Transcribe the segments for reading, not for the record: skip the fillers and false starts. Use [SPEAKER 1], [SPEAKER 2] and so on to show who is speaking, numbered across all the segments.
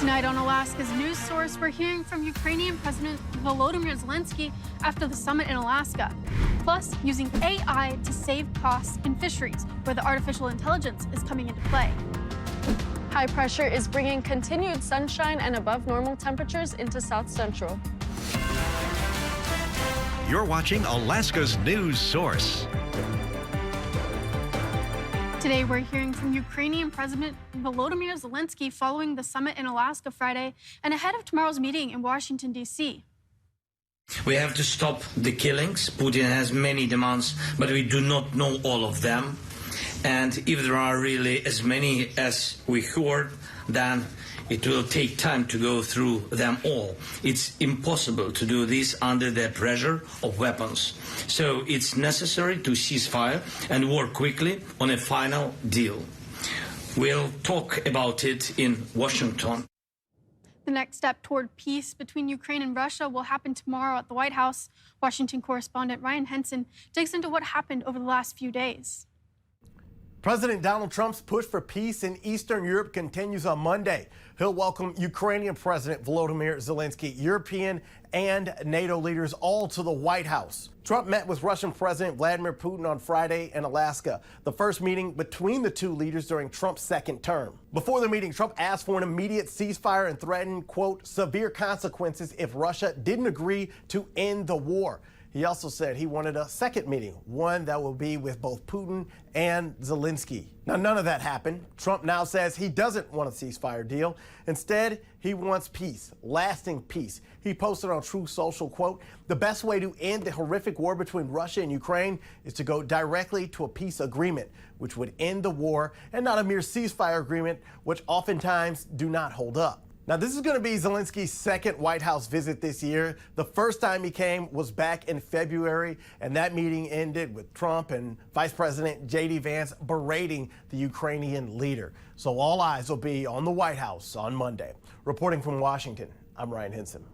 [SPEAKER 1] Tonight on Alaska's news source, we're hearing from Ukrainian President Volodymyr Zelenskyy after the summit in Alaska. Plus, using AI to save costs in fisheries, where the artificial intelligence is coming into play.
[SPEAKER 2] High pressure is bringing continued sunshine and above normal temperatures into South Central.
[SPEAKER 3] You're watching Alaska's news source.
[SPEAKER 1] Today, we're hearing from Ukrainian President Volodymyr Zelenskyy following the summit in Alaska Friday and ahead of tomorrow's meeting in Washington, D.C.
[SPEAKER 4] We have to stop the killings. Putin has many demands, but we do not know all of them. And if there are really as many as we heard, then it will take time to go through them all. It's impossible to do this under the pressure of weapons. So it's necessary to cease fire and work quickly on a final deal. We'll talk about it in Washington.
[SPEAKER 1] The next step toward peace between Ukraine and Russia will happen tomorrow at the White House. Washington correspondent Ryan Henson digs into what happened over the last few days.
[SPEAKER 5] President Donald Trump's push for peace in Eastern Europe continues on Monday. He'll welcome Ukrainian President Volodymyr Zelenskyy, European and NATO leaders all to the White House. Trump met with Russian President Vladimir Putin on Friday in Alaska, the first meeting between the two leaders during Trump's second term. Before the meeting, Trump asked for an immediate ceasefire and threatened, quote, severe consequences if Russia didn't agree to end the war. He also said he wanted a second meeting, one that will be with both Putin and Zelenskyy. Now, none of that happened. Trump now says he doesn't want a ceasefire deal. Instead, he wants peace, lasting peace. He posted on Truth Social, quote, the best way to end the horrific war between Russia and Ukraine is to go directly to a peace agreement, which would end the war, and not a mere ceasefire agreement, which oftentimes do not hold up. Now, this is going to be Zelensky's second White House visit this year. The first time he came was back in February, and that meeting ended with Trump and Vice President J.D. Vance berating the Ukrainian leader. So all eyes will be on the White House on Monday. Reporting from Washington, I'm Ryan Henson.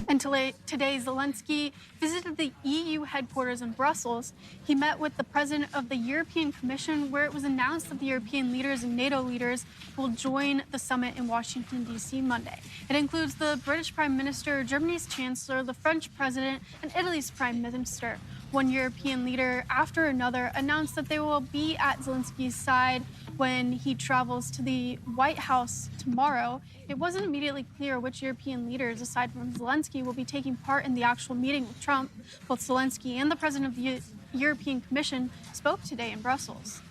[SPEAKER 1] And today, Zelenskyy visited the EU headquarters in Brussels. He met with the president of the European Commission, where it was announced that the European leaders and NATO leaders will join the summit in Washington, D.C. Monday. It includes the British Prime Minister, Germany's Chancellor, the French President, and Italy's Prime Minister. One European leader after another announced that they will be at Zelenskyy's side when he travels to the White House tomorrow. It wasn't immediately clear which European leaders, aside from Zelenskyy, will be taking part in the actual meeting with Trump. Both Zelenskyy and the president of the European Commission spoke today in Brussels.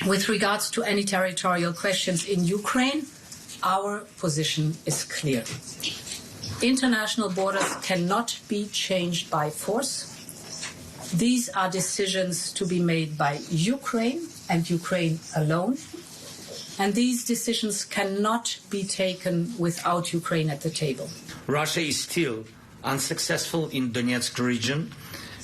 [SPEAKER 6] With regards to any territorial questions in Ukraine, our position is clear. International borders cannot be changed by force. These are decisions to be made by Ukraine and Ukraine alone. And these decisions cannot be taken without Ukraine at the table.
[SPEAKER 4] Russia is still unsuccessful in Donetsk region.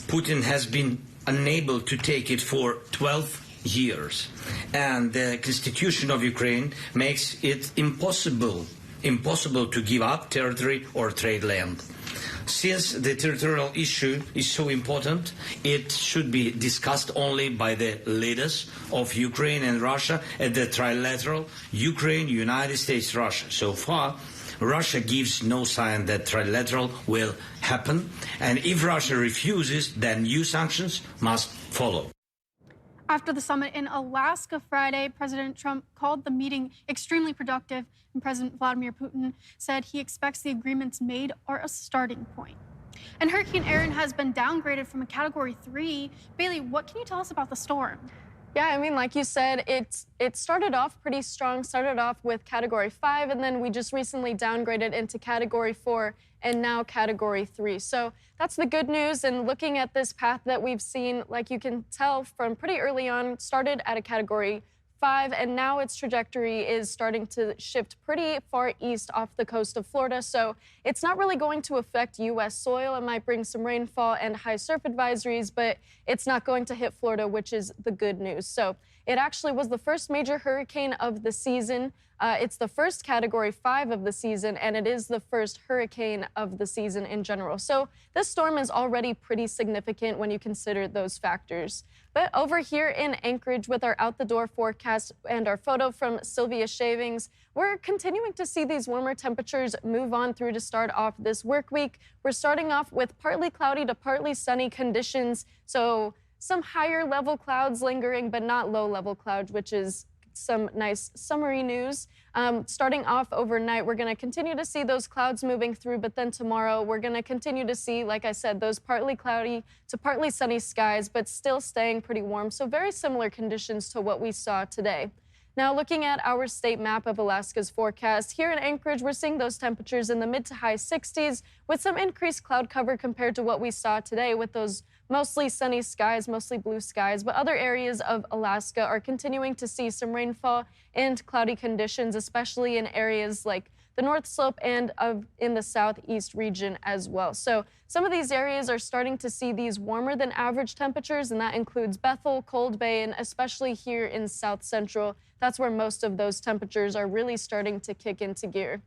[SPEAKER 4] Putin has been unable to take it for 12 years. And the constitution of Ukraine makes it impossible to give up territory or trade land. Since the territorial issue is so important, it should be discussed only by the leaders of Ukraine and Russia at the trilateral Ukraine, United States, Russia. So far, Russia gives no sign that trilateral will happen. And if Russia refuses, then new sanctions must follow.
[SPEAKER 1] After the summit in Alaska Friday, President Trump called the meeting extremely productive, and President Vladimir Putin said he expects the agreements made are a starting point. And Hurricane Erin has been downgraded from a Category 3. Bailey, what can you tell us about the storm?
[SPEAKER 2] Yeah, I mean, like you said, it started off pretty strong, started off with Category 5, and then we just recently downgraded into Category 4 and now Category 3. So that's the good news. And looking at this path that we've seen, like you can tell from pretty early on, started at a Category 5, and now its trajectory is starting to shift pretty far east off the coast of Florida. So it's not really going to affect U.S. soil. It might bring some rainfall and high surf advisories, but it's not going to hit Florida, which is the good news. So It actually was the first major hurricane of the season. It's the first Category 5 of the season, and it is the first hurricane of the season in general. So this storm is already pretty significant when you consider those factors. But over here in Anchorage with our out-the-door forecast and our photo from Sylvia Shavings, we're continuing to see these warmer temperatures move on through to start off this work week. We're starting off with partly cloudy to partly sunny conditions, so some higher level clouds lingering, but not low level clouds, which is some nice summery news. Starting off overnight, we're going to continue to see those clouds moving through, but then tomorrow we're going to continue to see, like I said, those partly cloudy to partly sunny skies, but still staying pretty warm. So very similar conditions to what we saw today. Now, looking at our state map of Alaska's forecast, here in Anchorage, we're seeing those temperatures in the mid to high 60s with some increased cloud cover compared to what we saw today with those mostly sunny skies, mostly blue skies. But other areas of Alaska are continuing to see some rainfall and cloudy conditions, especially in areas like the North Slope and in the southeast region as well. So some of these areas are starting to see these warmer than average temperatures, and that includes Bethel, Cold Bay, and especially here in South Central. That's where most of those temperatures are really starting to kick into gear.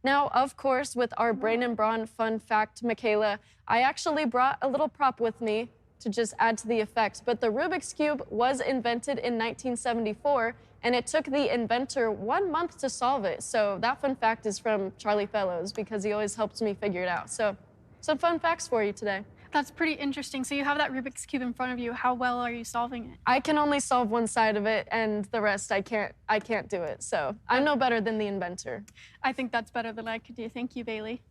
[SPEAKER 2] Now, of course, with our Brain and Brawn fun fact, Michaela, I actually brought a little prop with me to just add to the effect. But the Rubik's Cube was invented in 1974, and it took the inventor 1 month to solve it. So that fun fact is from Charlie Fellows because he always helps me figure it out. So some fun facts for you today.
[SPEAKER 1] That's pretty interesting. So you have that Rubik's Cube in front of you. How well are you solving it?
[SPEAKER 2] I can only solve one side of it, and the rest I can't do it. So I'm no better than the inventor.
[SPEAKER 1] I think that's better than I could do. Thank you, Bailey.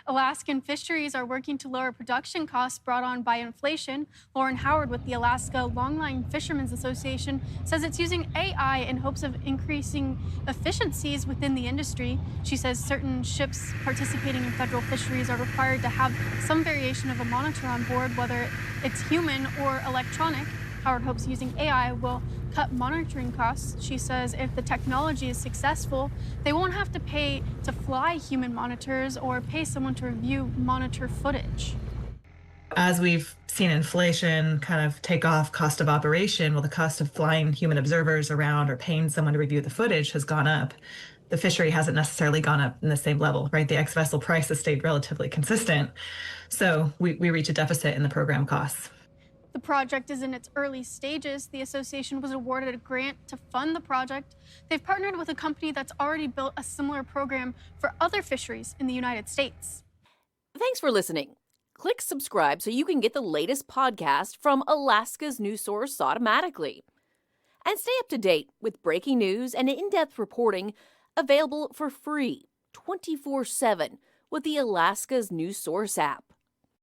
[SPEAKER 1] Alaskan fisheries are working to lower production costs brought on by inflation. Lauren Howard with the Alaska Longline Fishermen's Association says it's using AI in hopes of increasing efficiencies within the industry. She says certain ships participating in federal fisheries are required to have some variation of a monitor on board, whether it's human or electronic. Howard hopes using AI will cut monitoring costs. She says if the technology is successful, they won't have to pay to fly human monitors or pay someone to review monitor footage.
[SPEAKER 7] As we've seen inflation kind of take off cost of operation, well, the cost of flying human observers around or paying someone to review the footage has gone up. The fishery hasn't necessarily gone up in the same level, right? The ex-vessel price has stayed relatively consistent. So we reach a deficit in the program costs.
[SPEAKER 1] The project is in its early stages. The association was awarded a grant to fund the project. They've partnered with a company that's already built a similar program for other fisheries in the United States.
[SPEAKER 8] Thanks for listening. Click subscribe so you can get the latest podcast from Alaska's news source automatically. And stay up to date with breaking news and in-depth reporting available for free 24/7 with the Alaska's news source app.